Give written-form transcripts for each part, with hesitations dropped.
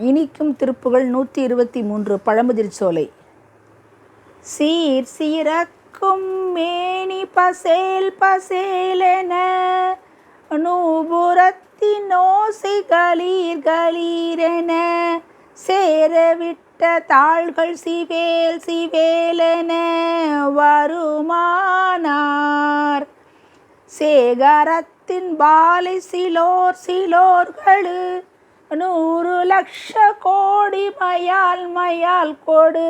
இனிக்கும் திருப்புகழ் 123 பழமுதிர்சோலை. சீர் சீரக்கும் மேனி பசேல் பசேலென நூபுரத்தின் ஓசை கலீர் கலீரென சேரவிட்ட தாள்கள் சிவேல் சிவேலென வருமானார். சேகரத்தின் பாலை சிலோர் சிலோர்களு 100 லட்ச கோடி மயால் மயால் கொடு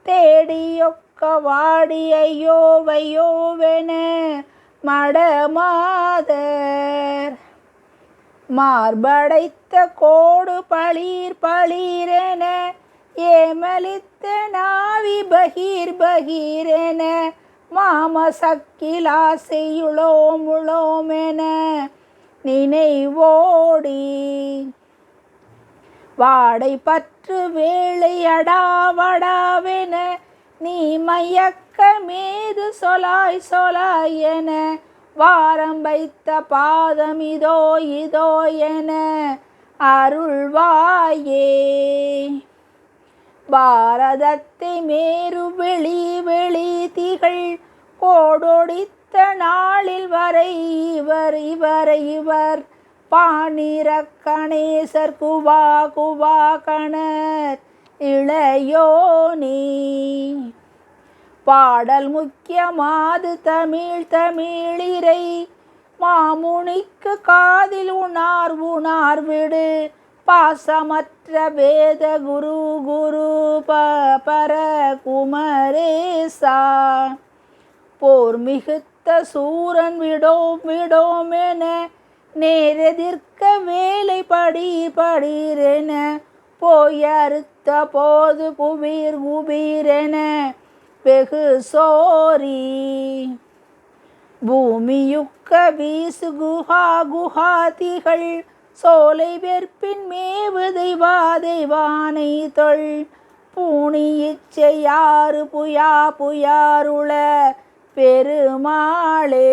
தேடியொக்க வாடி ஐயோவையோவென மடமாதர் மார்படைத்த கோடு பளீர் பளீரென ஏமலித்த நாவி பகீர் பகீரென மாமசக்கிலாசையுளோமுளோமென நினைவோடி வாடை பற்று வேளை அடாவடாவென நீ மயக்க மேது சொலாய் சொலாய் என வாரம் வைத்த பாதம் இதோ இதோ என அருள்வாயே. பாரதத்தை மேரு வெளி வெளி திகழ் கோடொடித்த நாளில் வரை இவர் இவர் இவர் பாணிரக்கணேசர் குவா குவா கணர் இளையோனி. பாடல் முக்கியமாது தமிழ் தமிழிரை மாமுனிக்கு காதில் உணார் உணார் விடு பாசமற்ற வேத குரு குரு பர குமரேசா. போர் மிகுத்த சூரன் விடோம் விடோம் என நேரெதிர்க்க வேலை படீர் படீரென போய் அறுத்த போது குபீர் குபீரென வெகு சோரி. பூமியுக்க வீசு குஹா குஹாதிகள் சோலை வெற்பின் மேவு தெய்வா தெய்வானை தொல் பூணி இச்சையாறு புயா புயாருள பெருமாளே.